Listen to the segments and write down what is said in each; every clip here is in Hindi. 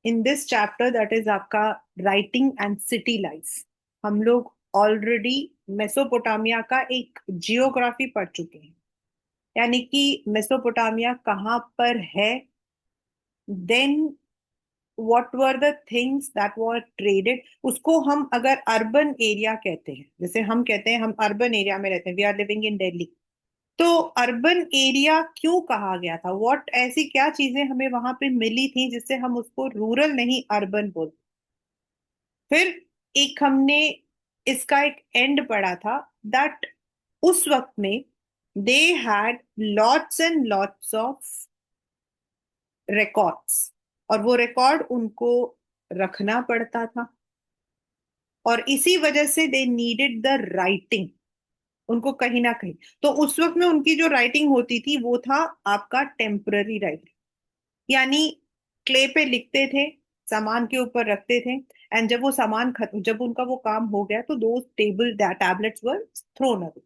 In this chapter that is आपका राइटिंग एंड सिटी लाइफ, हम लोग ऑलरेडी मेसोपोटामिया का एक जियोग्राफी पढ़ चुके हैं, यानी कि मेसोपोटामिया कहाँ पर है, then what were the things that were traded. उसको हम अगर अर्बन एरिया कहते हैं, जैसे हम कहते हैं हम अर्बन एरिया में रहते हैं, we are living in Delhi, तो अर्बन एरिया क्यों कहा गया था, व्हाट ऐसी क्या चीजें हमें वहां पे मिली थी जिससे हम उसको रूरल नहीं अर्बन बोलते। फिर एक हमने इसका एक एंड पढ़ा था, दैट उस वक्त में they had lots and lots of records, और वो रिकॉर्ड उनको रखना पड़ता था, और इसी वजह से दे नीडेड द राइटिंग, उनको कहीं ना कहीं। तो उस वक्त में उनकी जो राइटिंग होती थी वो था आपका टेम्पररी राइटिंग, यानी क्ले पे लिखते थे, सामान के ऊपर रखते थे, एंड जब वो सामान खत्म, जब उनका वो काम हो गया तो दो टैबलेट्स वर थ्रोन अवे।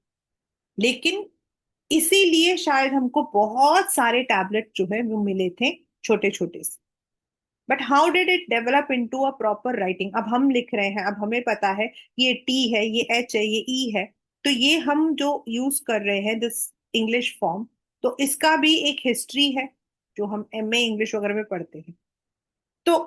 लेकिन इसीलिए शायद हमको बहुत सारे टैबलेट जो है वो मिले थे, छोटे छोटे से। But how did it develop into a proper writing? अब हम लिख रहे हैं, अब हमें पता है ये टी है, ये एच है, ये ई है, तो ये हम जो यूज कर रहे हैं दिस इंग्लिश फॉर्म, तो इसका भी एक हिस्ट्री है जो हम एमए इंग्लिश वगैरह में पढ़ते हैं। तो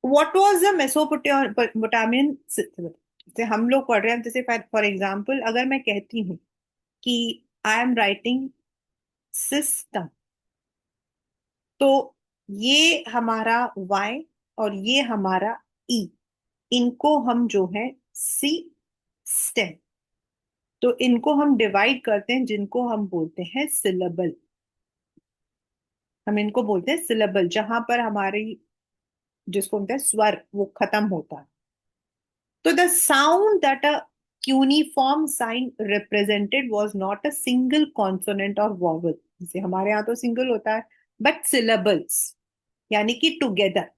व्हाट वाज द मेसोपोटामियन, जैसे हम लोग पढ़ रहे हैं, जैसे फॉर एग्जाम्पल अगर मैं कहती हूँ कि आई एम राइटिंग सिस्टम, तो ये हमारा वाई और ये हमारा ई, इनको हम जो है सी स्टेम, तो इनको हम डिवाइड करते हैं, जिनको हम बोलते हैं सिलेबल। हम इनको बोलते हैं सिलेबल, जहां पर हमारी, जिसको बोलते हैं स्वर, वो खत्म होता है। तो the sound that a cuneiform sign represented was not a single consonant और वॉवल, जैसे हमारे यहाँ तो सिंगल होता है, बट सिलेबल्स, यानी कि together.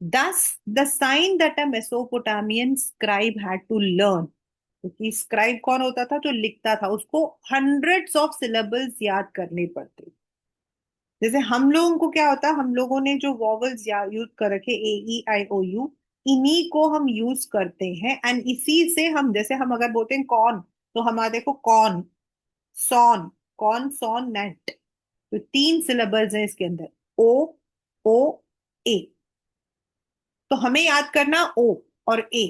Thus, the sign that a Mesopotamian scribe had to learn, क्योंकि स्क्राइब कौन होता था, जो लिखता था, उसको हंड्रेड्स ऑफ सिलेबल्स याद करने पड़ते। जैसे हम लोगों को क्या होता है, हम लोगों ने जो वॉवल्स यूज कर रखे, ए ई आई ओ यू, इन्हीं को हम यूज करते हैं, एंड इसी से हम, जैसे हम अगर बोलते हैं कौन, तो हमारा देखो कौन, सॉन, कौन सॉन नेट, तो तीन सिलेबल्स हैं इसके अंदर, ओ, ओ, ए। तो हमें याद करना ओ और ए,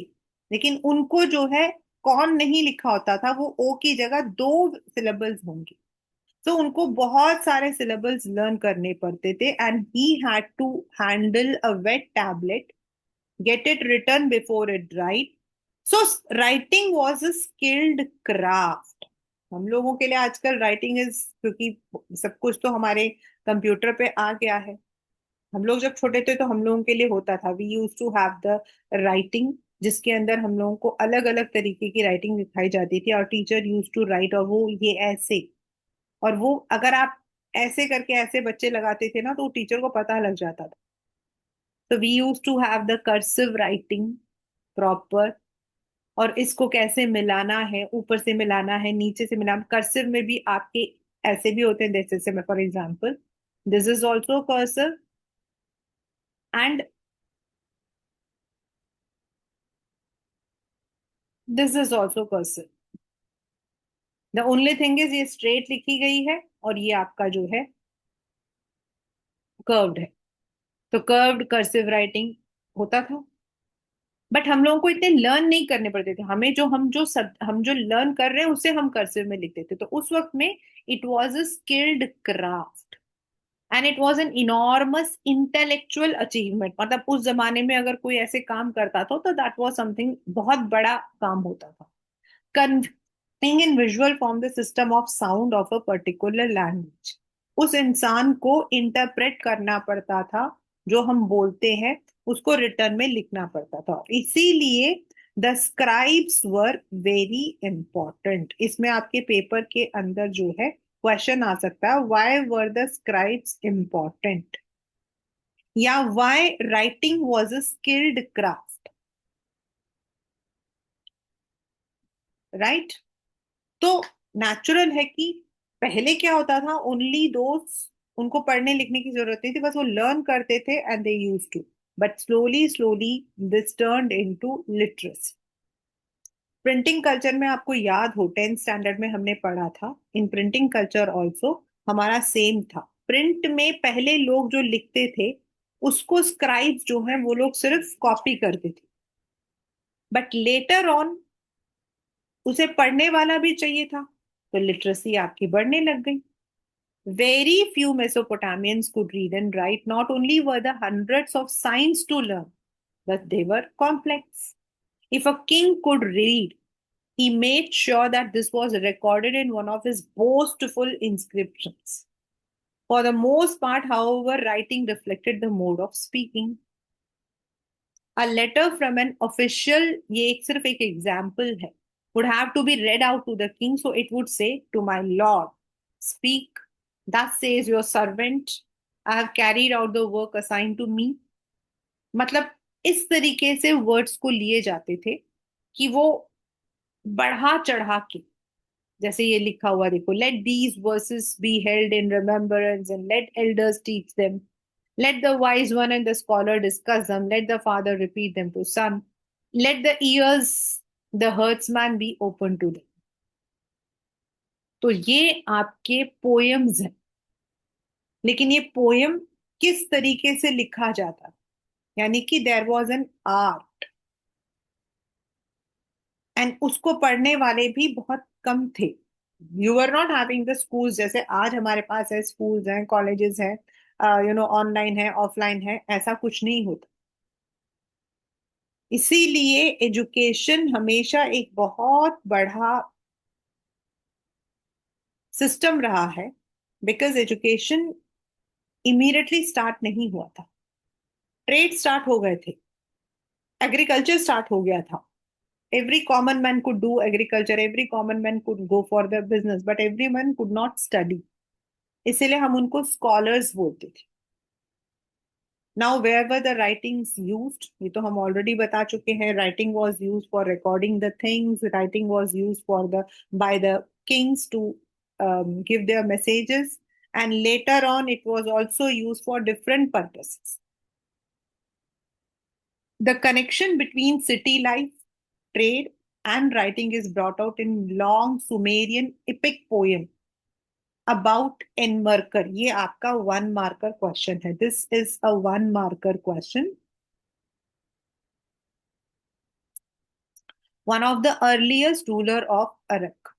लेकिन उनको जो है कौन नहीं लिखा होता था, वो ओ की जगह दो सिलेबल्स होंगे। तो उनको बहुत सारे सिलेबल्स लर्न करने पड़ते थे, and he had to handle a wet tablet, get it written before it dried. So writing was a skilled craft. हम लोगों के लिए आजकल राइटिंग इज, क्योंकि सब कुछ तो हमारे कंप्यूटर पे आ गया है। हम लोग जब छोटे थे तो हम लोगों के लिए होता था, we use to have the writing, जिसके अंदर हम लोगों को अलग अलग तरीके की राइटिंग दिखाई जाती थी, और टीचर यूज टू राइट, और वो ये ऐसे, और वो अगर आप ऐसे करके ऐसे बच्चे लगाते थे ना, तो टीचर को पता लग जाता था। तो we use to have the cursive writing proper, और इसको कैसे मिलाना है, ऊपर से मिलाना है, नीचे से मिलाना, कर्सिव में भी आपके ऐसे भी होते हैं, जैसे से मैं for example, this is also cursive, and this is also cursive. The only thing is ये स्ट्रेट लिखी गई है, और ये आपका जो है कर्व्ड है, तो कर्व्ड कर्सिव राइटिंग होता था। बट हम लोगों को इतने लर्न नहीं करने पड़ते थे, हमें जो हम जो लर्न कर रहे हैं उसे हम कर्सिव में लिखते थे। तो उस वक्त में it was a skilled craft, and it was an enormous intellectual achievement. मतलब उस जमाने में अगर कोई ऐसे काम करता था तो दैट वाज समथिंग, बहुत बड़ा काम होता था। Conveying in visual form the system of sound of a particular language, उस इंसान को इंटरप्रेट करना पड़ता था, जो हम बोलते हैं उसको रिटर्न में लिखना पड़ता था, इसीलिए the scribes were very important. इसमें आपके पेपर के अंदर जो है क्वेश्चन आ सकता है, why were the scribes important, या why writing was a skilled craft, right? तो नेचुरल है कि पहले क्या होता था, ओनली दोस, उनको पढ़ने लिखने की जरूरत नहीं थी, बस वो लर्न करते थे and they use to. But slowly slowly this turned into literacy. Printing culture में आपको याद हो, 10th स्टैंडर्ड में हमने पढ़ा था, इन प्रिंटिंग कल्चर ऑल्सो हमारा सेम था। प्रिंट में पहले लोग जो लिखते थे उसको स्क्राइब्स जो हैं वो लोग सिर्फ कॉपी करते थे, बट लेटर ऑन उसे पढ़ने वाला भी चाहिए था, तो लिटरेसी आपकी बढ़ने लग गई। Very few Mesopotamians could read and write. Not only were the hundreds of signs to learn, but they were complex. If a king could read, he made sure that this was recorded in one of his boastful inscriptions. For the most part, however, writing reflected the mode of speaking. A letter from an official, ये एक सिर्फ एक example है, would have to be read out to the king. So it would say, to my lord, speak. Thus says your servant. I have carried out the work assigned to me. मतलब इस तरीके से वर्ड्स को लिए जाते थे कि वो बढ़ा चढ़ा के, जैसे ये लिखा हुआ देखो, let these versus be held in remembrance and let elders teach them, let the wise one and the scholar discuss them, let the father repeat them to son, let the ears the herdsman be open to them. तो ये आपके पोएम्स हैं, लेकिन ये पोएम किस तरीके से लिखा जाता, यानी कि there was an art, and उसको पढ़ने वाले भी बहुत कम थे। You are not having the schools जैसे आज हमारे पास है, स्कूल्स हैं, कॉलेजेस हैं, ऑनलाइन है, ऑफलाइन है, ऐसा कुछ नहीं होता। इसीलिए एजुकेशन हमेशा एक बहुत बड़ा सिस्टम रहा है, बिकॉज एजुकेशन इमीडिएटली स्टार्ट नहीं हुआ था। ट्रेड स्टार्ट हो गए थे, एग्रीकल्चर स्टार्ट हो गया था, every common man could do agriculture, every common man could go for the business, but every man could not study, इसीलिए हम उनको स्कॉलर्स बोलते थे। Now where were the writings used, ये तो हम ऑलरेडी बता चुके हैं। Writing was used for recording the things, writing was used for the by the kings to give their messages, and later on it was also used for different purposes. The connection between city life, trade, and writing is brought out in long Sumerian epic poem about Enmerkar. ये आपका 1 marker question है. This is a 1 marker question. One of the earliest ruler of Arak.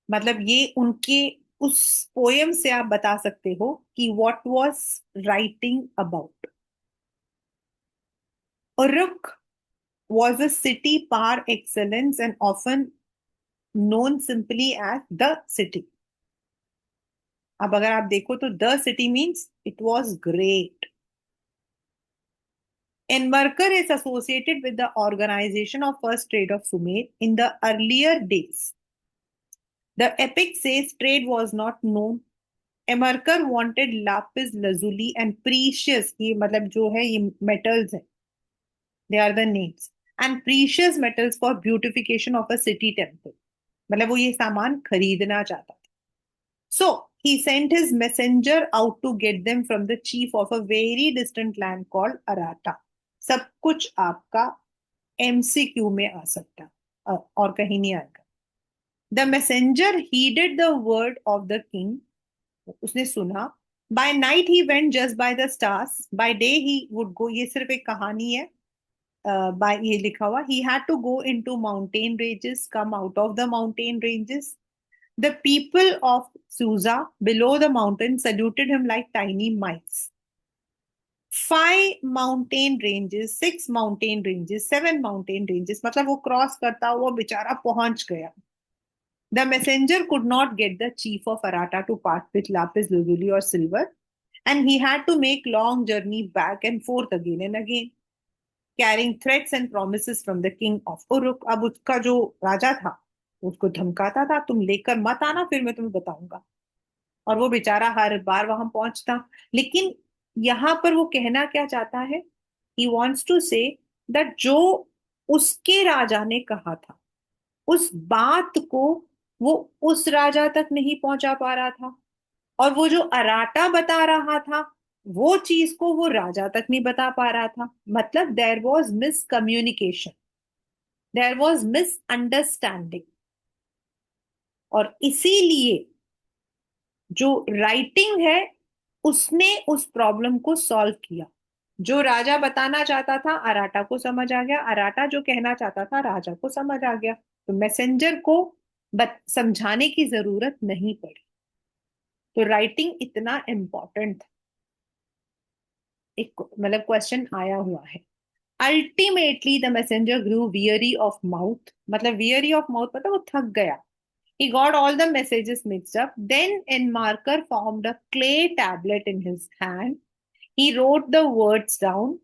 मतलब ये उनके उस पोएम से आप बता सकते हो कि what was writing about. Uruk was a city par excellence and often known simply as the city. अब अगर आप देखो तो the city means it was great. Enmerkar is associated with the organization of first trade of Sumer in the earlier days. The epic says trade was not known. Enmerkar wanted lapis lazuli and precious, ये मतलब जो है ये metals है, they are the names, and precious metals for beautification of a city temple. मतलब वो ये सामान खरीदना चाहता था। So he sent his messenger out to get them from the chief of a very distant land called Arata. सब कुछ आपका MCQ में आ सकता और कहीं नहीं आएगा। The messenger heeded the word of the king. उसने सुना। By night he went just by the stars. By day he would go. ये सिर्फ एक कहानी है। By ये लिखा हुआ, he had to go into mountain ranges, come out of the mountain ranges. The people of Susa below the mountain saluted him like tiny mice. 5 mountain ranges, 6 mountain ranges, 7 mountain ranges, मतलब वो क्रॉस करता वो बेचारा पहुंच गया। The messenger could not get the chief of Arata to part with lapis lazuli or silver, and he had to make long journey back and forth again and again, carrying threats and promises from the king of Uruk. अब उसका जो राजा था उसको धमकाता था, तुम लेकर मत आना, फिर मैं तुम्हें बताऊंगा। और वो बेचारा हर बार वहां पहुंचता। लेकिन यहां पर वो कहना क्या चाहता है, he wants to say that जो उसके राजा ने कहा था उस बात को वो उस राजा तक नहीं पहुंचा पा रहा था, और वो जो अराटा बता रहा था, वो चीज को वो राजा तक नहीं बता पा रहा था। मतलब there was miscommunication, there was misunderstanding. और इसीलिए जो राइटिंग है, उसने उस प्रॉब्लम को सॉल्व किया। जो राजा बताना चाहता था अराटा को समझ आ गया, अराटा जो कहना चाहता था राजा को समझ आ गया। तो मैसेंजर को समझाने की जरूरत नहीं पड़ी। तो राइटिंग इतना इम्पोर्टेंट था। एक मतलब क्वेश्चन आया हुआ है। Ultimately the messenger grew weary of mouth, मतलब वियरी ऑफ माउथ मतलब वो थक गया। He got all the messages mixed up. Then Enmarker formed a clay tablet in his hand. He wrote the words down.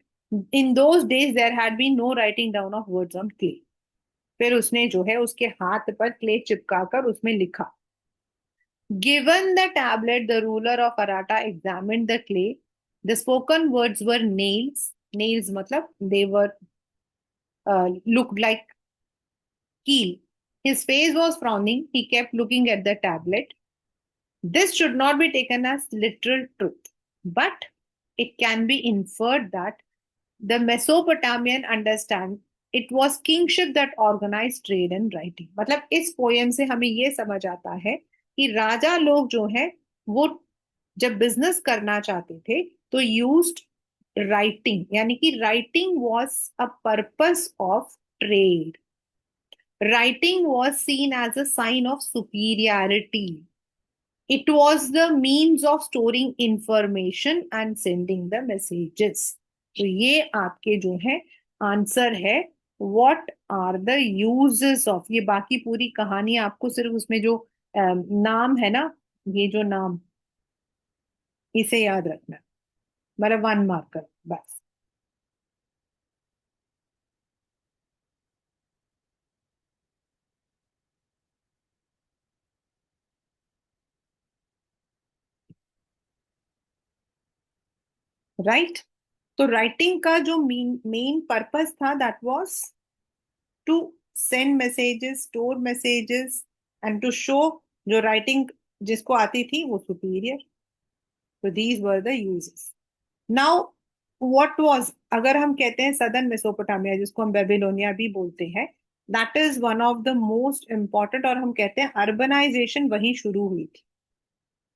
In those days, there had been no writing down of words on clay. फिर उसने जो है उसके हाथ पर क्ले चिपका कर उसमें लिखा। Given the tablet, the ruler of Arata examined the clay. The spoken words were nails. Nails मतलब they were looked like keel. His face was frowning. He kept looking at the tablet. This should not be taken as literal truth, but it can be inferred that the Mesopotamian understand it was kingship that organized trade and writing. मतलब इस पोयम से हमें ये समझ आता है कि राजा लोग जो है वो जब बिजनेस करना चाहते थे तो यूज्ड राइटिंग, यानी कि writing was a purpose of trade. Writing was seen as a sign of superiority. It was the means of storing information and sending the messages. तो ये आपके जो है आंसर है। What are the uses of, ये बाकी पूरी कहानी आपको सिर्फ उसमें जो नाम है ना, ये जो नाम, इसे याद रखना है। मतलब वन मार्कर बस। राइट। तो राइटिंग का जो मेन पर्पस था that was to send messages, store messages and to show जो राइटिंग जिसको आती थी वो सुपीरियर। तो these were the uses. Now what was, अगर हम कहते हैं सदर्न मेसोपोटामिया जिसको हम बेबीलोनिया भी बोलते हैं, that is one of the most important, और हम कहते हैं अर्बनाइजेशन वहीं शुरू हुई थी।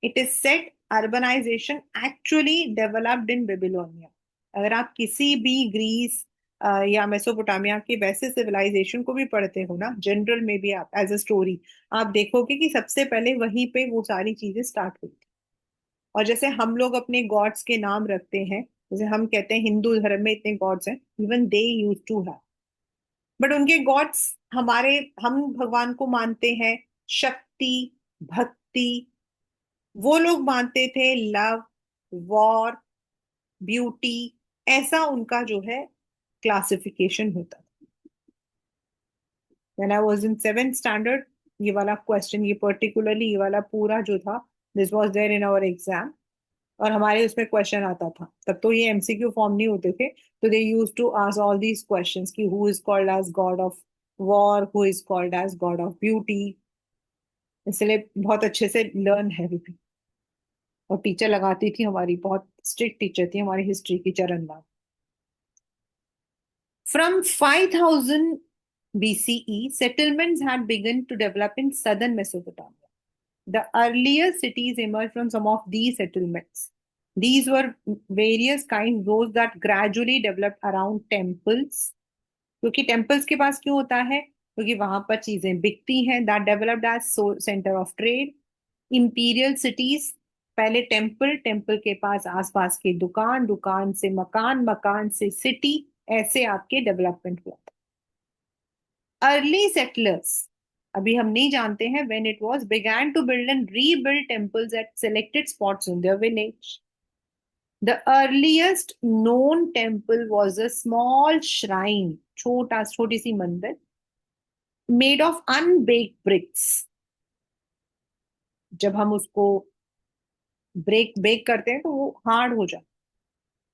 It is said urbanisation actually developed in Babylonia. अगर आप किसी भी ग्रीस या मेसोपोटामिया के वैसे सिविलाइजेशन को भी पढ़ते हो ना, जनरल में भी आप एज अ स्टोरी, आप देखोगे कि सबसे पहले वहीं पे वो सारी चीजें स्टार्ट हुई थी। और जैसे हम लोग अपने गॉड्स के नाम रखते हैं, जैसे हम कहते हैं हिंदू धर्म में इतने गॉड्स हैं, even they use to have, but उनके गॉड्स हमारे, हम भगवान को मानते हैं शक्ति, भक्ति। वो लोग मानते थे लव, वॉर, ब्यूटी। ऐसा उनका जो है क्लासिफिकेशन होता था। When I was in seventh standard, ये वाला क्वेश्चन, ये पर्टिकुलरली ये वाला पूरा जो था, this was there in our exam. और हमारे उसमें क्वेश्चन आता था, तब तो ये एमसीक्यू फॉर्म नहीं होते थे। तो they use to ask all these questions कि who is called as god of war, who is called as god of beauty. इसलिए बहुत अच्छे से लर्न है भी। और टीचर लगाती थी हमारी, बहुत स्ट्रिक्ट टीचर थी हमारी, हिस्ट्री की, चरण ma'am. From 5000 BCE, settlements had begun to develop in southern Mesopotamia. The earliest cities emerged from some of these settlements. These were various kinds, those that gradually developed around temples. क्योंकि टेम्पल्स के पास क्यों होता है? क्योंकि वहां पर चीजें बिकती हैं। That developed as centre of trade. Imperial cities, पहले टेम्पल, टेम्पल के पास आसपास के दुकान, दुकान से मकान, मकान से सिटी, ऐसे आपके डेवलपमेंट हुआ था। अर्ली सेटलर्स, अभी हम नहीं जानते हैं when it was, began to build and rebuild temples at selected spots in their village. The earliest known temple was a small shrine, छोटी सी मंदिर, made of unbaked bricks. जब हम उसको बेक करते हैं तो वो हार्ड हो जाता।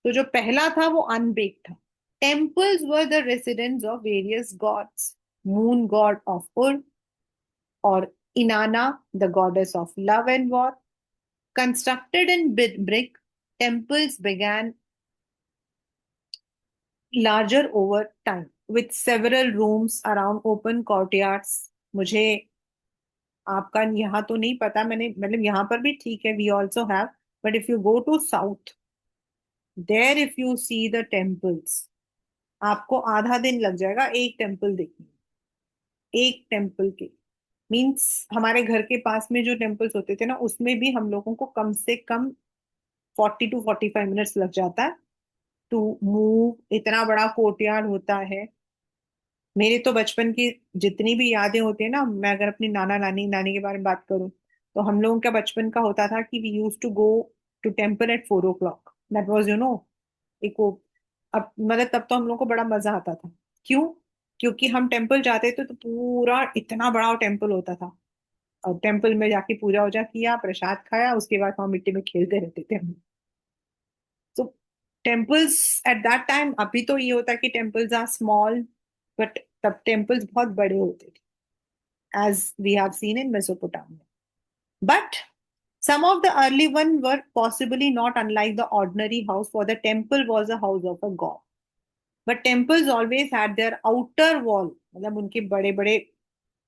तो जो पहला था वो अनबेक्ड था। Temples were the residence of various gods. Moon god of Ur, और Inanna, the goddess of love and war. Constructed in brick, temples began larger over time, with several rooms around open courtyards. मुझे आपका यहाँ तो नहीं पता, मैंने मतलब यहाँ पर भी ठीक है, we also have, but if you go to south, there if you see the temples, आपको आधा दिन लग जाएगा एक टेम्पल देखने में। एक टेम्पल के मीन्स हमारे घर के पास में जो टेम्पल्स होते थे ना, उसमें भी हम लोगों को कम से कम 40 to 45 मिनट्स लग जाता है टू मूव। इतना बड़ा कोर्टयार्ड होता है। मेरे तो बचपन की जितनी भी यादें होती है ना, मैं अगर अपनी नाना नानी नानी के बारे में बात करूं, तो हम लोगों का बचपन का होता था कि we use to go to temple at 4 o'clock। That was एक वो, अब मतलब तब तो हम लोगों को बड़ा मजा आता था। क्यों? क्योंकि हम टेम्पल जाते थे तो पूरा इतना बड़ा टेम्पल होता था, और टेम्पल में जाके पूजा वूजा किया, प्रसाद खाया, उसके बाद वहां मिट्टी में खेलते रहते थे हम। तो टेम्पल्स एट दैट टाइम, अभी तो ये होता है कि टेम्पल्स आर स्मॉल, बट तब टेम्पल्स बहुत बड़े होते थे, as we have seen in Mesopotamia. But some of the early ones were possibly not unlike the ordinary house, for the temple was a house of a god. But temples always had their outer wall, मतलब उनके बड़े बड़े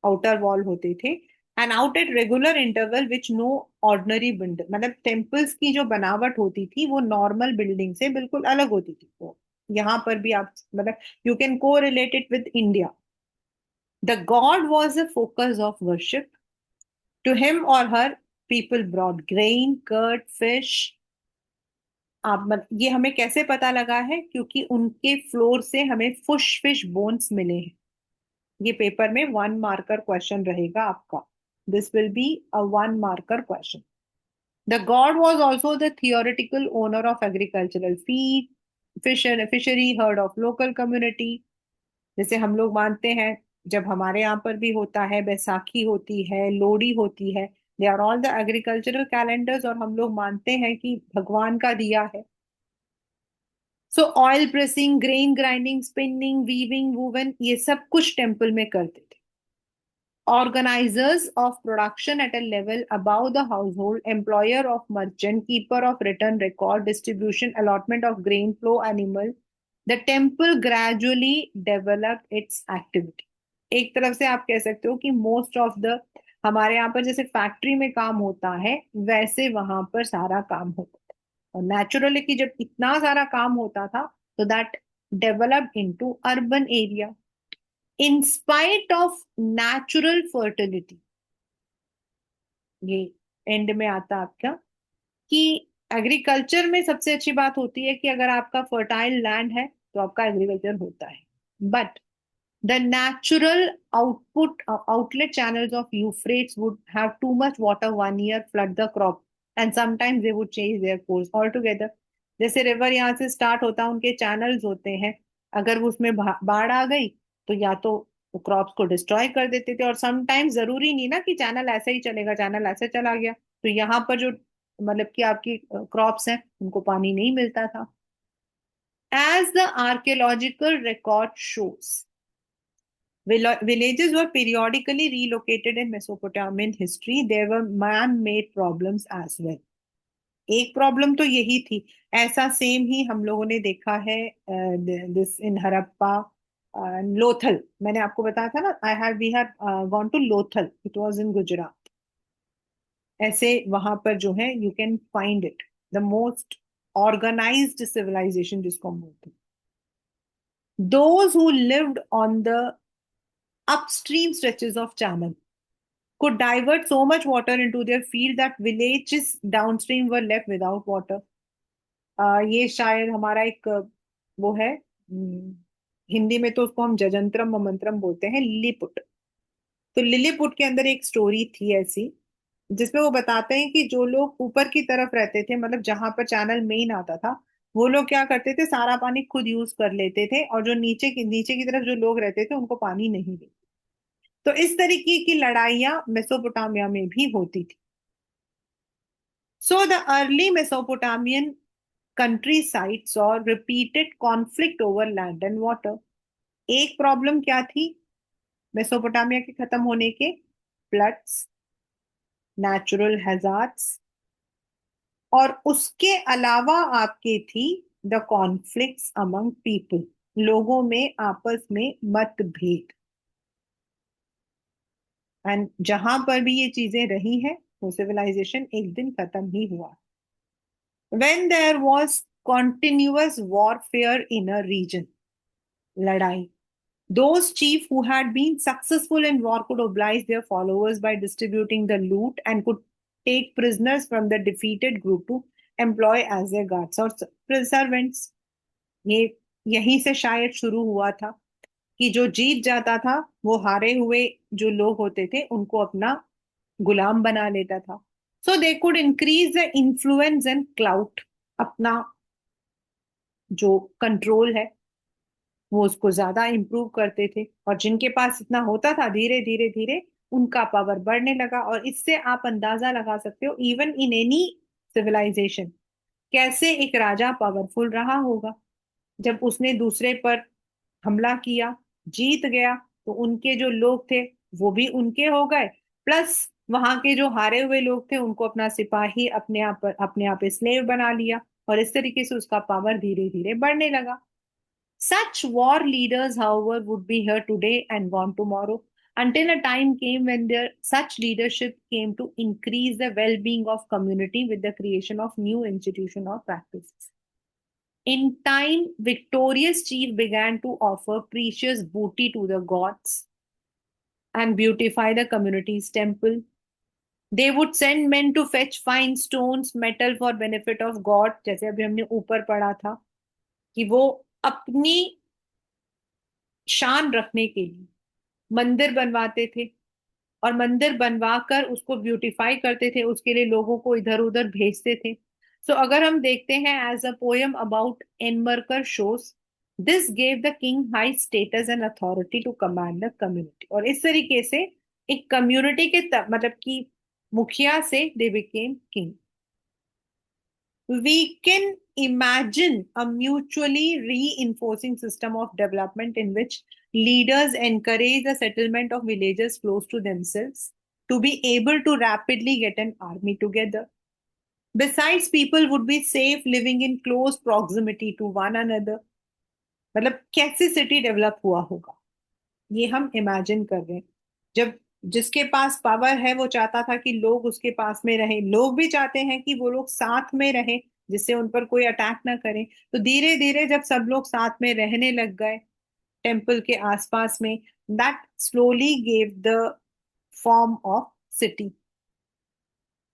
outer wall होते थे, and out at regular interval which no ordinary builder, मतलब temples की जो बनावट होती थी वो normal building से बिल्कुल अलग होती थी। तो यहाँ पर भी आप मतलब you can correlate it with India. The god was the focus of worship. To him or her, people brought grain, curd, fish. आप ये हमें कैसे पता लगा है? क्योंकि उनके फ्लोर से हमें फिश बोन्स मिले हैं। ये पेपर में 1 मार्कर क्वेश्चन रहेगा आपका। This will be a 1 marker question. The God was also the theoretical owner of agricultural feed, fishery, heard of local community. जैसे हम लोग मानते हैं, जब हमारे यहाँ पर भी होता है, बैसाखी होती है, लोहड़ी होती है, they are all the agricultural calendars, और हम लोग मानते हैं कि भगवान का दिया है। सो oil pressing, grain grinding, spinning, weaving, woven, ये सब कुछ टेम्पल में करते थे। Organizers of production at a level above the household, employer of merchant, keeper of written record, distribution, allotment of grain flow, animal, the temple gradually developed its activity. एक तरफ से आप कह सकते हो कि मोस्ट ऑफ द, हमारे यहाँ पर जैसे फैक्ट्री में काम होता है, वैसे वहां पर सारा काम होता था। और नेचुरली कि जब इतना सारा काम होता था, तो that developed into urban area in spite of natural fertility। ये एंड में आता आपका कि एग्रीकल्चर में सबसे अच्छी बात होती है कि अगर आपका फर्टाइल लैंड है तो आपका एग्रीकल्चर होता है। But the natural outlet channels of Euphrates would have too much water one year, flood the crop, and sometimes they would change their course altogether। जैसे रिवर यहाँ से स्टार्ट होता है, उनके चैनल्स होते हैं, अगर वो उसमें बाढ़ आ गई तो या तो वो क्रॉप्स को डिस्ट्रॉय कर देते थे, और समटाइम्स जरूरी नहीं ना कि चैनल ऐसे ही चलेगा, चैनल ऐसे चला गया तो यहाँ पर जो मतलब कि आपकी क्रॉप्स हैं उनको पानी नहीं मिलता था। As the archaeological record shows, villages were periodically relocated in Mesopotamian history. There were man-made problems as well. एक प्रॉब्लम तो यही थी, ऐसा सेम ही हम लोगों ने देखा है दिस इन हड़प्पा, लोथल। मैंने आपको बताया था ना, I have we have gone to Lothal, it was in Gujarat. ऐसे वहां पर जो है you can find it, the most organised civilisation जिसको हम बोलते हैं। Those who lived on the upstream stretches of channel could divert so much water into their field that villages downstream were left without water। ये शायद हमारा एक वो है, हिंदी में तो उसको हम जजंत्रम ममंत्रम बोलते हैं, लिलीपुट। तो लिलीपुट के अंदर एक स्टोरी थी ऐसी, जिसमें वो बताते हैं कि जो लोग ऊपर की तरफ रहते थे, मतलब जहां पर चैनल मेन आता था, वो लोग क्या करते थे, सारा पानी खुद यूज कर लेते थे, और जो नीचे की तरफ जो लोग रहते थे उनको पानी नहीं देते। तो इस तरीके की लड़ाइयां मेसोपोटामिया में भी होती थी। So the early Mesopotamian country sites और repeated conflict over land and water. एक प्रॉब्लम क्या थी मेसोपोटामिया के खत्म होने के? फ्लड्स, नेचुरल हैजार्ड्स, और उसके अलावा आपके थी द कॉन्फ्लिक्ट्स अमंग पीपल, लोगों में आपस में मतभेद। एंड जहां पर भी ये चीजें रही हैं वो सिविलाइजेशन एक दिन खत्म ही हुआ। When there was continuous warfare in a region, लड़ाई, those chief who had been successful in war could oblige their followers by distributing the loot and could take prisoners from the defeated group to employ as their guards or servants. ये यहीं से शायद शुरू हुआ था कि जो जीत जाता था वो हारे हुए जो लोग होते थे उनको अपना गुलाम बना लेता था। So they could increase the influence and clout, अपना जो कंट्रोल है वो उसको ज्यादा इंप्रूव करते थे। और जिनके पास इतना होता था धीरे धीरे धीरे उनका पावर बढ़ने लगा। और इससे आप अंदाजा लगा सकते हो इवन इन एनी सिविलाइजेशन कैसे एक राजा पावरफुल रहा होगा। जब उसने दूसरे पर हमला किया, जीत गया, तो उनके जो लोग थे वो भी उनके हो गए, प्लस वहां के जो हारे हुए लोग थे उनको अपना सिपाही अपने आप स्लेव बना लिया। और इस तरीके से उसका पावर धीरे धीरे बढ़ने लगा। Such war leaders, however, would be here today and gone tomorrow, until a time came when such leadership came to increase the well-being of community with the creation of new institution or practices. In time, victorious chief began to offer precious booty to the gods and beautify the community's temple. They would send men to fetch fine stones, metal for benefit of God, जैसे अभी हमने ऊपर पढ़ा था कि वो अपनी शान रखने के लिए मंदिर बनवाते थे और मंदिर बनवा कर उसको ब्यूटिफाई करते थे, उसके लिए लोगों को इधर उधर भेजते थे। सो अगर हम देखते हैं as a poem about Enmerkar shows, this gave the king high status and authority to command the community. और इस तरीके से एक कम्युनिटी के मतलब कि मुखिया से they became king. We can imagine a mutually reinforcing system of development in which leaders encourage the settlement of villages close to themselves to be able to rapidly get an army together. Besides, people would be safe living in close proximity to one another. मतलब कैसे सिटी डेवलप हुआ होगा ये हम इमेजिन कर रहे हैं। जब जिसके पास पावर है वो चाहता था कि लोग उसके पास में रहें, लोग भी चाहते हैं कि वो लोग साथ में रहें जिससे उन पर कोई अटैक ना करें। तो धीरे धीरे जब सब लोग साथ में रहने लग गए टेम्पल के आसपास में, that slowly gave the form of city.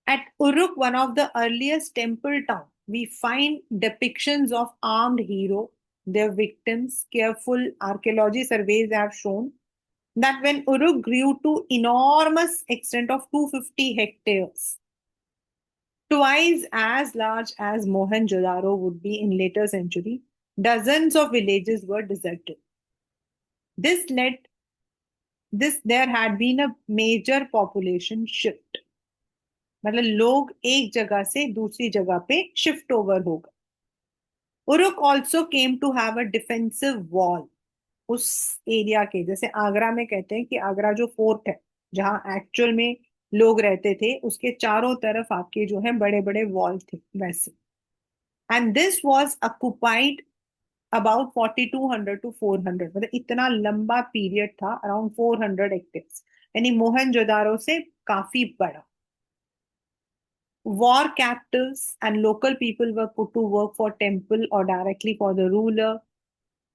At Uruk, one of the earliest temple towns, we find depictions of armed heroes, their victims. Careful archaeology surveys have shown that when Uruk grew to enormous extent of 250 hectares, twice as large as Mohenjo-daro would be in later century, dozens of villages were deserted. This led this there had been a major population shift, मतलब लोग एक जगह से दूसरी जगह पे शिफ्ट ओवर हो गए। Uruk also came to have a defensive wall. उस एरिया के, जैसे आगरा में कहते हैं कि आगरा जो फोर्ट है जहां एक्चुअल में लोग रहते थे उसके चारों तरफ आपके जो है बड़े बड़े वॉल थे वैसे। And this was occupied about 4200 to 400, मतलब इतना लंबा पीरियड था, अराउंड 400 हेक्टेयर्स, यानी मोहनजोदारो से काफी बड़ा। War captives and local people were put to work for temple or directly for the ruler.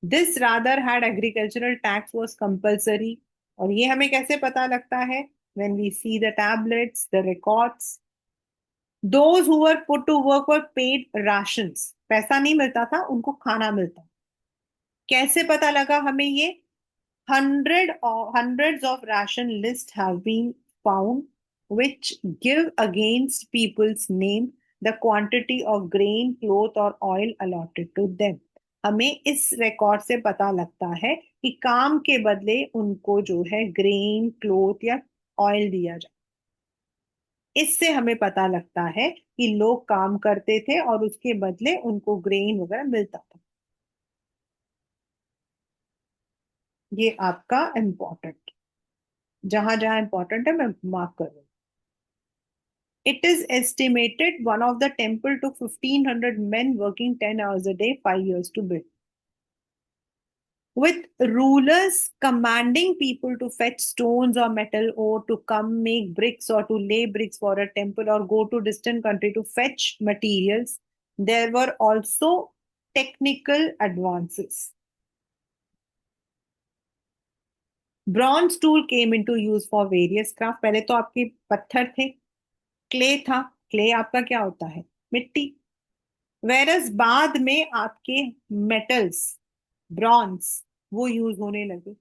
This rather had agricultural tax was compulsory. और ये हमें कैसे पता लगता है? When we see the tablets, the records. Those who were put to work were paid rations. पैसा नहीं मिलता था, उनको खाना मिलता। कैसे पता लगा हमें ये? Hundreds of ration lists have been found which give against people's name the quantity of grain, cloth or oil allotted to them. हमें इस रिकॉर्ड से पता लगता है कि काम के बदले उनको जो है ग्रेन, क्लोथ या ऑयल दिया जाए। इससे हमें पता लगता है कि लोग काम करते थे और उसके बदले उनको ग्रेन वगैरह मिलता था। ये आपका इंपॉर्टेंट, जहां जहां इंपॉर्टेंट है मैं मार्क कर रही हूँ। It is estimated one of the temple took 1,500 men working 10 hours a day, 5 years to build. With rulers commanding people to fetch stones or metal or to come make bricks or to lay bricks for a temple or go to distant country to fetch materials, there were also technical advances. Bronze tool came into use for various craft. पहले तो आपके पत्थर थे, क्ले था. क्ले आपका क्या होता है? मिट्टी. वेरस बाद में आपके मेटल्स, ब्रॉन्ज, वो यूज होने लगे.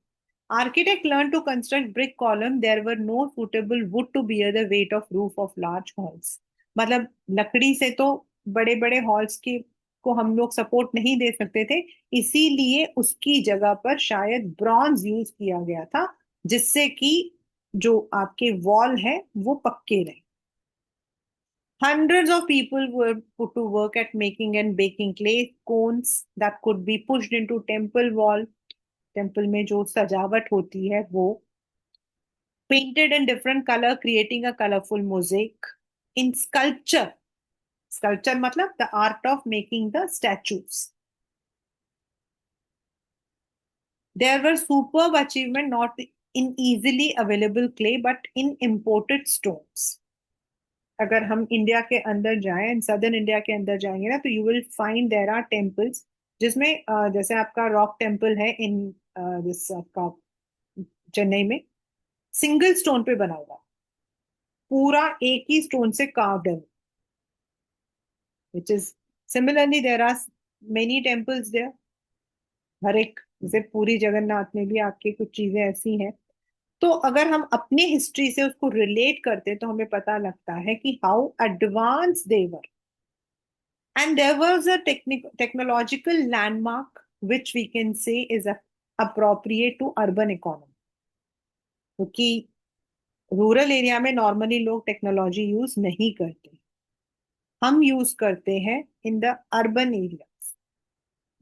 Architect learn to construct brick column. There were no suitable wood to bear the weight of roof of large halls. मतलब लकड़ी से तो बड़े बड़े हॉल्स के को हम लोग सपोर्ट नहीं दे सकते थे, इसीलिए उसकी जगह पर शायद ब्रॉन्ज यूज किया गया था, जिससे कि जो आपके वॉल है वो पक्के रहे. Hundreds of people were put to work at making and baking clay cones that could be pushed into temple wall. Temple में जो सजावट होती है वो. Painted in different color, creating a colorful mosaic. In sculpture, sculpture मतलब the art of making the statues. There were superb achievement not in easily available clay but in imported stones. अगर हम इंडिया के अंदर जाएं, सदर्न इंडिया के अंदर जाएंगे ना, तो you will find there are temples जिसमें जैसे आपका रॉक टेम्पल है इन दिस आपका चेन्नई में, सिंगल स्टोन पे बना हुआ, पूरा एक ही स्टोन से कार्व्ड है, which is similarly there are many temples there. हर एक, जैसे पूरी जगन्नाथ में भी आपकी कुछ चीजें ऐसी हैं. तो अगर हम अपनी हिस्ट्री से उसको रिलेट करते तो हमें पता लगता है कि how advance they were. And there was a technological landmark which we can say is appropriate to urban economy. क्योंकि रूरल एरिया में नॉर्मली लोग टेक्नोलॉजी यूज नहीं करते, हम यूज करते हैं in the urban areas.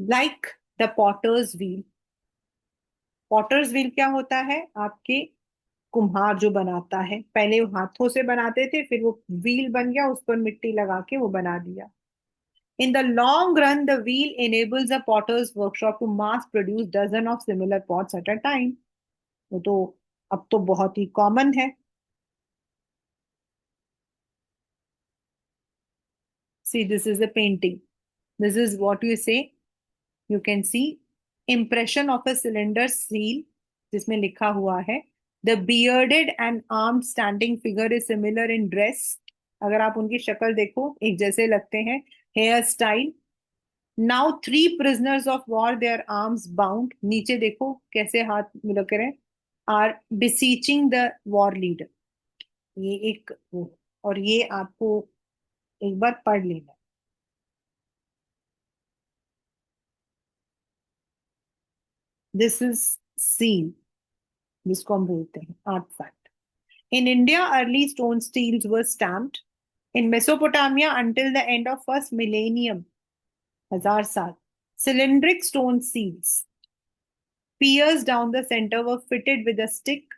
Like the potter's wheel. Potter's wheel क्या होता है? आपके कुम्हार जो बनाता है, पहले वो हाथों से बनाते थे, फिर वो व्हील बन गया, उस पर मिट्टी लगा के वो बना दिया. In the long run, the wheel enables a potter's workshop to mass produce dozen of similar pots at a time. वो तो अब तो बहुत ही कॉमन है. See, this is a painting. This is what you say. You can see impression of a cylinder seal जिसमें लिखा हुआ है the bearded and armed standing figure is similar in dress. अगर आप उनकी शक्ल देखो एक जैसे लगते हैं. Hair style. Now 3 prisoners of war, their arms bound. नीचे देखो कैसे हाथ लग रहे हैं. Are beseeching the war leader. ये एक वो, और ये आपको एक बार पढ़ लेना. दिस इज सील, जिसको हम बोलते हैं artifact. In India early stone steels were stamped. In Mesopotamia until the end of first millennium, 1000 साल, cylindric stone seals pierced down the center were fitted with a stick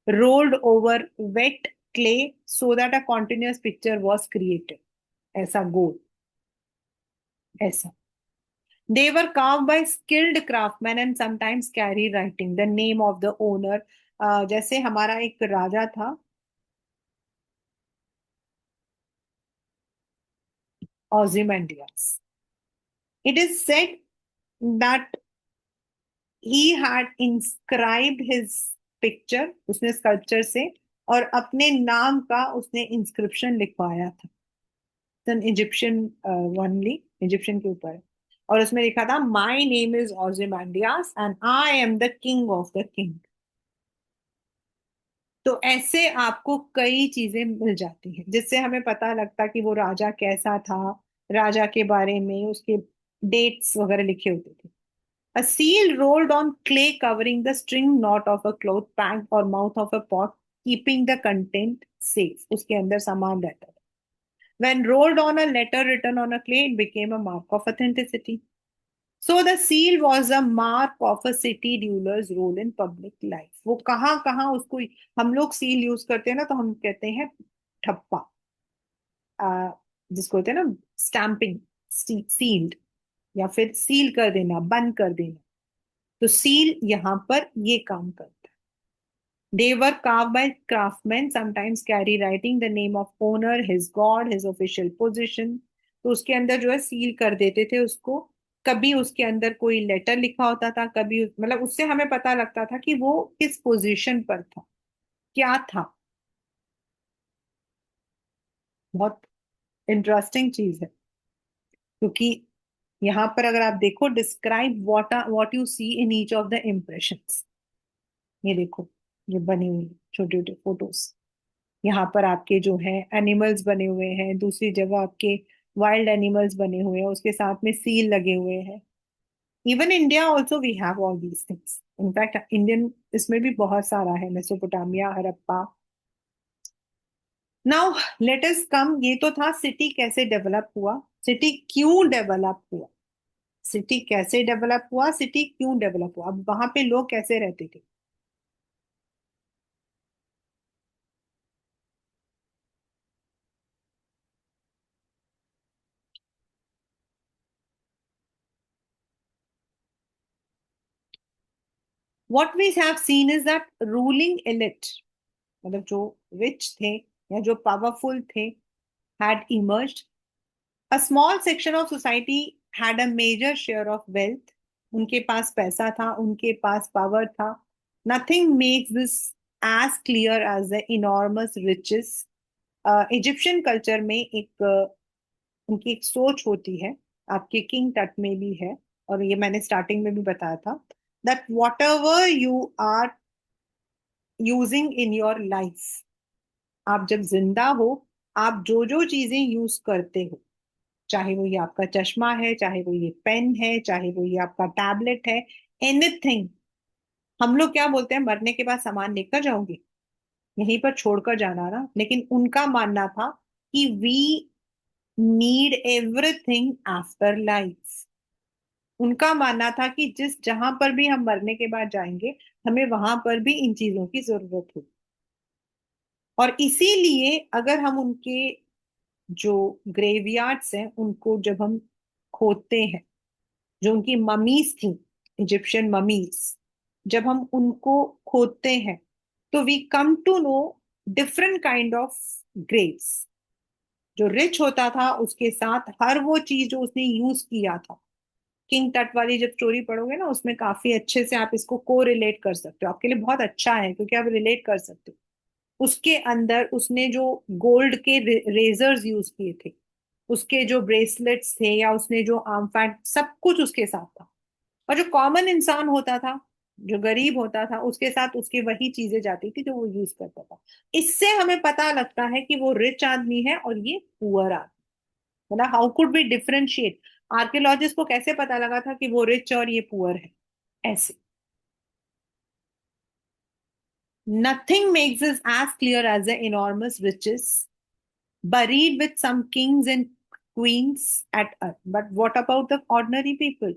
rolled over wet clay so that a continuous picture was created. ऐसा गोल, ऐसा. They were carved by skilled craftsmen and sometimes carry writing the name of the owner. जैसे हमारा एक राजा था Ozymandias. It is said that he had inscribed his picture, उसने स्कल्पचर से, और अपने नाम का उसने इंस्क्रिप्शन लिखवाया था. इजिप्शियन ओनली, इजिप्शियन के ऊपर, और उसमें लिखा था my name is Ozymandias and I am the king of the king. तो ऐसे आपको कई चीजें मिल जाती हैं जिससे हमें पता लगता कि वो राजा कैसा था, राजा के बारे में उसके डेट्स वगैरह लिखे होते थे. A seal rolled on clay covering the string knot of a cloth bag or mouth of a pot, keeping the content safe. उसके अंदर सामान रहता था. When rolled on a letter written on a clay, it became a mark of authenticity. So the seal was a mark of a city ruler's role in public life. वो कहाँ कहाँ उसको हम लोग सील यूज करते हैं ना, तो हम कहते हैं ठप्पा. आ, जिसको होते हैं ना स्टैंपिंग, सील्ड, या फिर सील कर देना, बंद कर देना। तो सील यहाँ पर ये काम करता है। They were carved by craftsmen, sometimes carry writing the name of owner, his god, his official position. तो उसके अंदर जो है सील कर देते थे उसको। कभी उसके अंदर कोई लेटर लिखा होता था, कभी मतलब उससे हमें पता लगता था कि वो किस पोजीशन पर था, क्या था। बहुत इंटरेस्टिंग चीज है, क्योंकि यहाँ पर अगर आप देखो, describe what you see in each of the impressions. ये देखो, ये बनी हुई छोटे छोटे फोटोज। यहाँ पर आपके जो है एनिमल्स बने हुए हैं, दूसरी जगह आपके वाइल्ड एनिमल्स बने हुए हैं, उसके साथ में सील लगे हुए हैं। Even India also we have all these things. In fact Indian इसमें भी बहुत सारा है, Mesopotamia, Harappa. Now let us come, ये तो था सिटी कैसे डेवलप हुआ। सिटी क्यों डेवलप हुआ, सिटी कैसे डेवलप हुआ, सिटी क्यों डेवलप हुआ, अब वहां पे लोग कैसे रहते थे। What we have seen is that ruling elite, मतलब जो रिच थे या जो पावरफुल थे, had emerged. A small section of society had a major share of wealth. उनके पास पैसा था, उनके पास पावर था। Nothing makes this as clear as the enormous riches. Egyptian culture में एक उनकी एक सोच होती है, आपके किंग तट में भी है, और ये मैंने स्टार्टिंग में भी बताया था, that whatever you are using in your life, आप जब जिंदा हो, आप जो जो चीजें यूज करते हो, चाहे वो ये आपका चश्मा है, चाहे वो ये पेन है, चाहे वो ये आपका टैबलेट है, एनीथिंग। हम लोग क्या बोलते हैं, मरने के बाद सामान लेकर जाओगे, यहीं पर छोड़कर जाना ना। लेकिन उनका मानना था कि we need everything after life. उनका मानना था कि जिस जहां पर भी हम मरने के बाद जाएंगे, हमें वहां पर भी इन चीजों की जरूरत होगी। और इसीलिए अगर हम उनके जो ग्रेवयार्ड्स हैं उनको जब हम खोदते हैं, जो उनकी ममीज थी, इजिप्शियन ममीज, जब हम उनको खोदते हैं, तो we come to know different kind of graves. जो रिच होता था उसके साथ हर वो चीज जो उसने यूज किया था, किंग तट वाली जब स्टोरी पढ़ोगे ना, उसमें काफी अच्छे से आप इसको को रिलेट कर सकते हो, आपके लिए बहुत अच्छा है क्योंकि आप रिलेट कर सकते हो। उसके अंदर उसने जो गोल्ड के रेजर्स यूज किए थे, उसके जो ब्रेसलेट्स थे, या उसने जो आर्म पैड, सब कुछ उसके साथ था। और जो कॉमन इंसान होता था, जो गरीब होता था, उसके साथ उसकी वही चीजें जाती थी जो वो यूज करता था। इससे हमें पता लगता है कि वो रिच आदमी है और ये पुअर आदमी। मतलब how could be differentiate, archaeologist को कैसे पता लगा था कि वो रिच और ये पुअर है, ऐसे। Nothing makes this as clear as the enormous riches buried with some kings and queens at earth. But what about the ordinary people?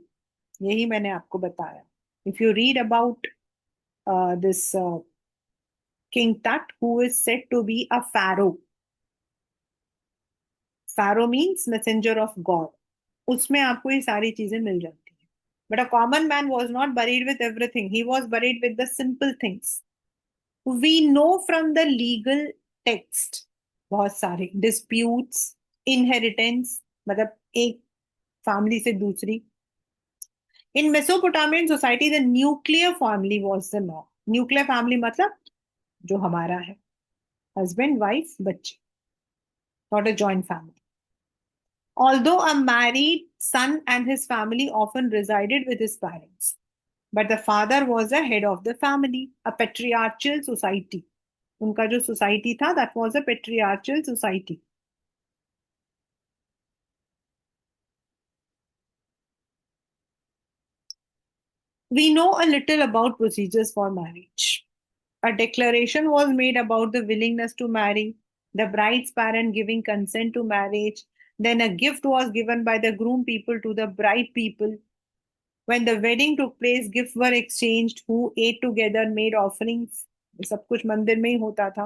यही मैंने आपको बताया। If you read about this King Tut, who is said to be a pharaoh. Pharaoh means messenger of God. उसमें आपको ये सारी चीजें मिल जाती हैं। But a common man was not buried with everything. He was buried with the simple things. We know from the legal text बहुत सारे disputes, inheritance, मतलब एक फैमिली से दूसरी। In Mesopotamian society, the nuclear family was the norm. Nuclear family मतलब जो हमारा है, husband, wife, बच्चे, not a joint family. Although a married son and his family often resided with his parents, but the father was the head of the family, a patriarchal society. उनका जो सोसाइटी था, that was a patriarchal society. We know a little about procedures for marriage. A declaration was made about the willingness to marry, the bride's parent giving consent to marriage. Then a gift was given by the groom people to the bride people. When the wedding took place, gifts were exchanged, who ate together, made offerings. ये सब कुछ मंदिर में ही होता था।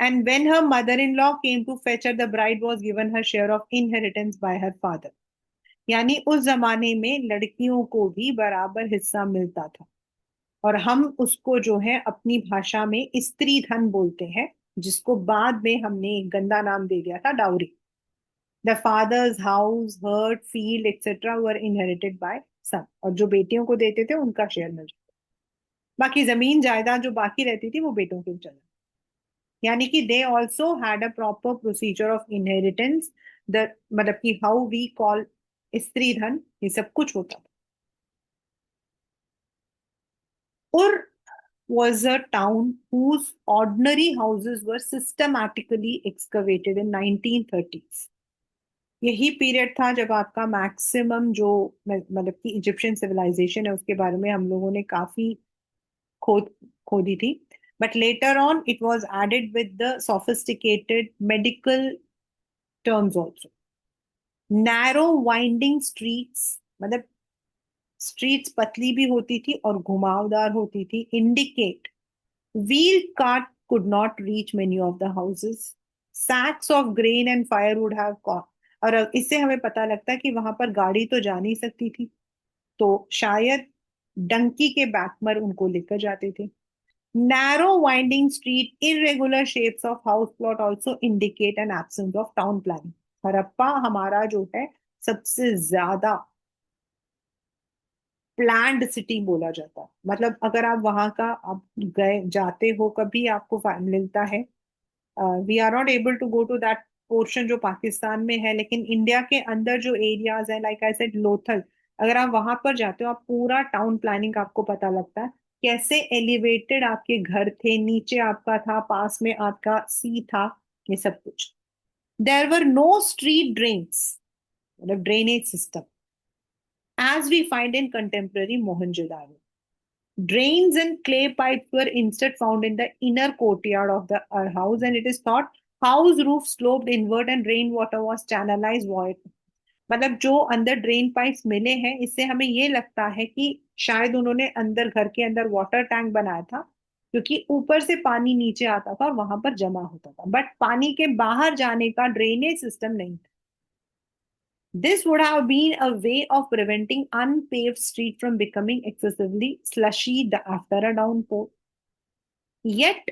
And when her mother-in-law came to fetch her, the bride was given her share of inheritance by her father. यानी उस जमाने में लड़कियों को भी बराबर हिस्सा मिलता था, और हम उसको जो है अपनी भाषा में स्त्री धन बोलते हैं, जिसको बाद में हमने एक गंदा नाम दे दिया था, dowry. The father's house, hearth, field etcetera were inherited by son, और जो बेटियों को देते थे उनका शेयर मिल जाता. बाकी जमीन जायदाद जो बाकी रहती थी वो बेटों के चला. यानी कि they also had a proper procedure of inheritance. The मतलब कि हाउ वी कॉल स्त्री धन, ये सब कुछ होता था. उर was a town whose ordinary houses were systematically excavated in 1930s. यही पीरियड था जब आपका मैक्सिमम जो मतलब कि इजिप्शियन सिविलाइजेशन है उसके बारे में हम लोगों ने काफी खोद खोदी थी. But later on it was added with the sophisticated medical terms also. Narrow winding streets, मतलब स्ट्रीट्स पतली भी होती थी और घुमावदार होती थी, indicate wheel cart could not reach many of the houses. Sacks of grain and firewood have gone. और इससे हमें पता लगता है कि वहां पर गाड़ी तो जा नहीं सकती थी, तो शायद डंकी के बैकमर उनको लेकर जाते थे. Narrow winding street, irregular shapes of house plot also indicate an absence of town planning. Harappa हमारा जो है सबसे ज्यादा प्लान्ड सिटी बोला जाता है. मतलब अगर आप वहां का आप गए जाते हो कभी, आपको मिलता है. We are not able to go to that portion जो पाकिस्तान में है, लेकिन इंडिया के अंदर जो एरियाज है, लाइक आई सेड लोथल, अगर आप वहां पर जाते हो, आप पूरा टाउन प्लानिंग आपको पता लगता है. कैसे एलिवेटेड आपके घर थे, नीचे आपका था, पास में आपका सी था, ये सब कुछ. There were no street drains, मतलब drainage system, as we find in contemporary Mohenjo-daro. Drains and clay pipes were instead found in the inner courtyard of the house, and it is thought house roof sloped inward and rainwater was channelized void. मतलब जो अंदर ड्रेन पाइप्स मिले हैं, इससे हमें ये लगता है कि शायद उन्होंने अंदर घर के अंदर वाटर टैंक बनाया था, क्योंकि ऊपर से पानी नीचे आता था और वहां पर जमा होता था, बट पानी के बाहर जाने का ड्रेनेज सिस्टम नहीं था. This would have been a way of preventing unpaved street from becoming excessively slushy after a downpour. Yet,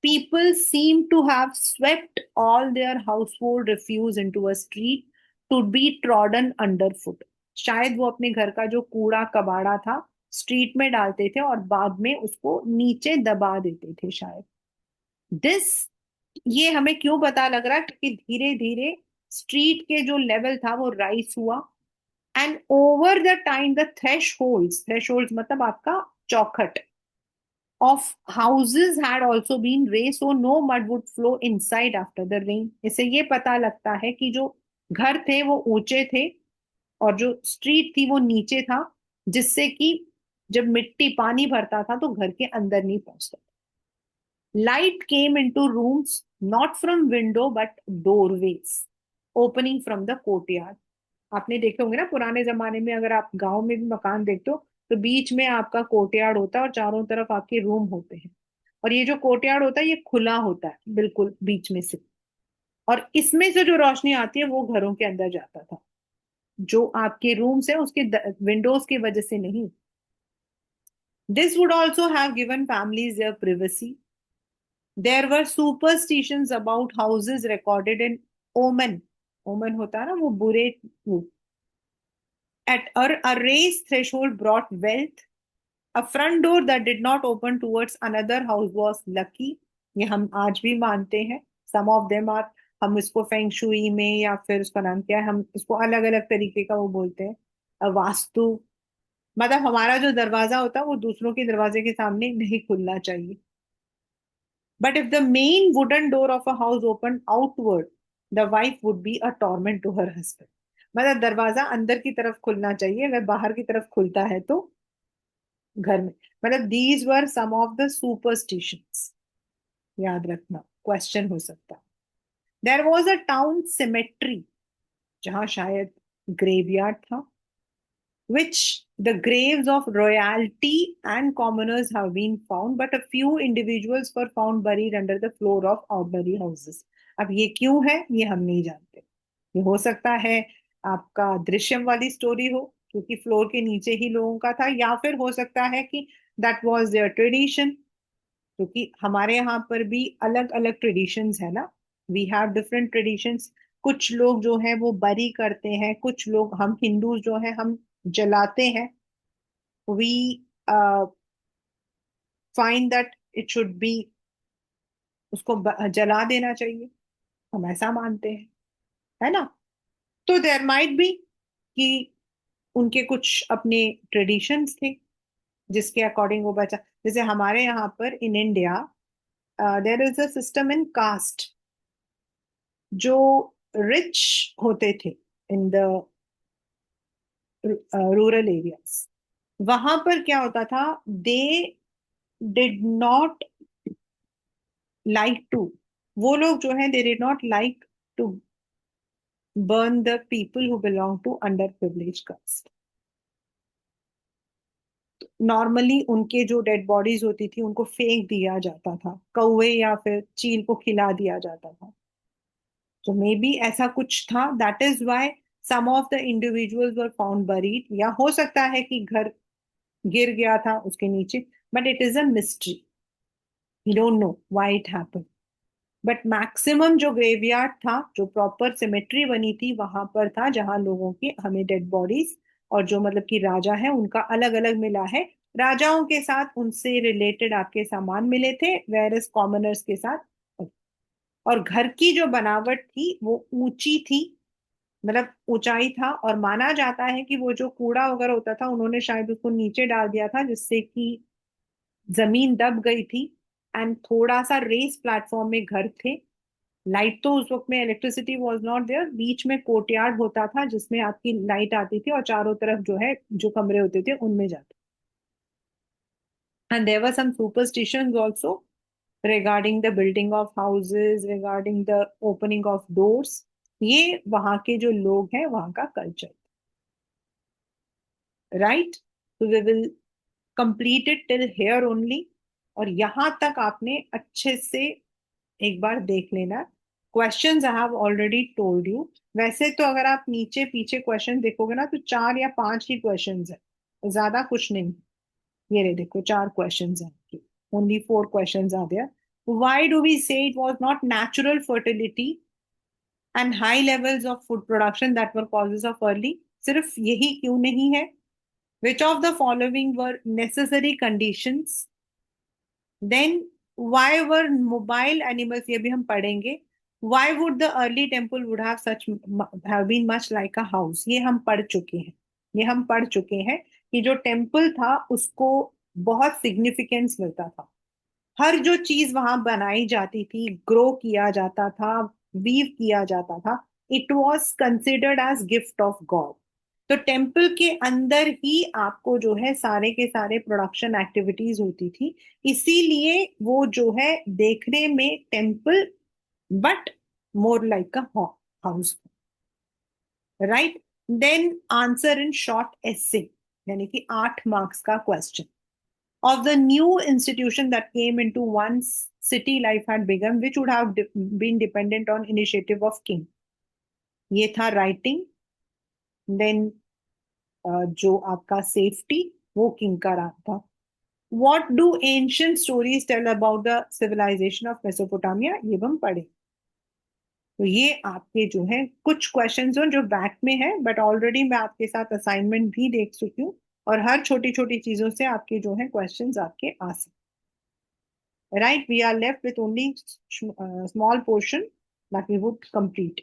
people seem to have swept all their household refuse into a street to be trodden underfoot. शायद वो अपने घर का जो कूड़ा कबाड़ा था स्ट्रीट में डालते थे और बाद में उसको नीचे दबा देते थे शायद. दिस, ये हमें क्यों पता लग रहा है, क्योंकि धीरे धीरे स्ट्रीट के जो लेवल था वो राइज हुआ. And over the time the thresholds मतलब आपका चौखट of houses had also been raised so no mud would flow inside after the rain. इससे ये पता लगता है कि जो घर थे वो ऊंचे थे और जो स्ट्रीट थी वो नीचे था, जिससे कि जब मिट्टी पानी भरता था तो घर के अंदर नहीं पहुंचता. Light came into rooms not from window but doorways opening from the courtyard. आपने देखे होंगे ना पुराने जमाने में, अगर आप गांव में भी मकान देखते हो तो बीच में आपका कोर्टयार्ड होता है और चारों तरफ आपके रूम होते हैं. और ये जो कोर्टयार्ड होता है ये खुला होता है बिल्कुल बीच में से, और इसमें से जो रोशनी आती है वो घरों के अंदर जाता था. जो आपके रूम्स है उसके विंडोज की वजह से नहीं. This would also have given families their privacy. There were superstitions about houses recorded in omen. Omen होता है ना वो बुरे. At a raised threshold brought wealth. A front door that did not open towards another house was lucky. ये हम आज भी मानते हैं. Some of them are, हम इसको फेंग शुई में या फिर उसका नाम क्या है, हम इसको अलग अलग तरीके का वो बोलते हैं. वास्तु, मतलब हमारा जो दरवाजा होता है वो दूसरों के दरवाजे के सामने नहीं खुलना चाहिए. But if the main wooden door of a house opened outward, the wife would be a torment to her husband. मतलब दरवाजा अंदर की तरफ खुलना चाहिए, अगर बाहर की तरफ खुलता है तो घर में. मतलब these were some of the superstitions, याद रखना, क्वेश्चन हो सकता. There was a town cemetery, जहां शायद ग्रेवयार्ड था. which the graves of royalty and commoners have been found, but a few individuals were found buried under the floor of ordinary houses. अब ये क्यों है ये हम नहीं जानते। ये हो सकता है आपका दृश्यम वाली स्टोरी हो, क्योंकि फ्लोर के नीचे ही लोगों का था, या फिर हो सकता है कि दैट वाज देयर ट्रेडिशन, क्योंकि हमारे यहाँ पर भी अलग अलग ट्रेडिशंस है ना। We have different traditions. कुछ लोग जो है वो बरी करते हैं, कुछ लोग, हम हिंदू जो है हम जलाते हैं। We find that it should be, उसको जला देना चाहिए, हम ऐसा मानते हैं, है ना। तो देयर माइट बी कि उनके कुछ अपने ट्रेडिशंस थे जिसके अकॉर्डिंग वो बचा। जैसे हमारे यहाँ पर in India there is a system in caste. जो रिच होते थे इन द रूरल एरियाज, वहां पर क्या होता था, they did not like to, वो लोग जो है they did not like to burn the people who belong to underprivileged caste. Normally उनके जो डेड बॉडीज होती थी उनको फेंक दिया जाता था, कौवे या फिर चील को खिला दिया जाता था। तो मे बी ऐसा कुछ था, that is why some of the individuals were found buried. या हो सकता है कि घर गिर गया था उसके नीचे, but it is a mystery, we don't know why it happened. But maximum जो ग्रेवयार्ड था, जो प्रॉपर सिमेट्री बनी थी, वहां पर था जहां लोगों की हमें डेड बॉडीज, और जो मतलब कि राजा है उनका अलग अलग मिला है। राजाओं के साथ उनसे रिलेटेड आपके सामान मिले थे, वेरस कॉमनर्स के साथ। और घर की जो बनावट थी वो ऊंची थी, मतलब ऊंचाई था, और माना जाता है कि वो जो कूड़ा वगैरह होता था उन्होंने शायद उसको नीचे डाल दिया था, जिससे कि जमीन दब गई थी। एंड थोड़ा सा रेस प्लेटफॉर्म में घर थे। लाइट तो उस वक्त में, इलेक्ट्रिसिटी वाज नॉट देयर, बीच में कोर्टयार्ड होता था जिसमें आपकी लाइट आती थी और चारों तरफ जो है जो कमरे होते थे उनमें जाते। And there were some superstitions also regarding the building of houses, regarding the opening of doors. ये वहां के जो लोग हैं वहां का कल्चर, राइट। तो we will complete it till here only. और यहां तक आपने अच्छे से एक बार देख लेना। Questions I have already told you. वैसे तो अगर आप नीचे पीछे क्वेश्चन देखोगे ना, तो 4 या 5 ही क्वेश्चंस है, ज्यादा कुछ नहीं। ये रहे देखो, 4 क्वेश्चंस हैं, only 4 questions are there. Why do we say it was not natural fertility and high levels of food production that were causes of early? सिर्फ यही क्यों नहीं है? Which of the following were necessary conditions? Then why were mobile animals, ये भी हम पढ़ेंगे। why would the early temple would have such have been much like a house, ये हम पढ़ चुके हैं। ये हम पढ़ चुके हैं कि जो टेम्पल था उसको बहुत सिग्निफिकेंस मिलता था। हर जो चीज वहां बनाई जाती थी, ग्रो किया जाता था, वीव किया जाता था, it was considered as gift of god. तो टेम्पल के अंदर ही आपको जो है सारे के सारे प्रोडक्शन एक्टिविटीज होती थी। इसीलिए वो जो है देखने में temple, but more like a house, right. Then answer in short essay, यानी कि 8 मार्क्स का question. Of the new institution that came into one's city life had begun, which would have been dependent on initiative of king? ये था राइटिंग। देन जो आपका सेफ्टी, वो किंग का राज था। What do ancient stories tell about the civilization of Mesopotamia? ये हम पढ़े। तो ये आपके जो है कुछ क्वेश्चंस हो जो बैक में है, बट ऑलरेडी मैं आपके साथ असाइनमेंट भी देख चुकी हूँ, और हर छोटी छोटी चीजों से आपके जो है क्वेश्चंस आपके आ सकते। Right, we are left with only small portion that we would complete.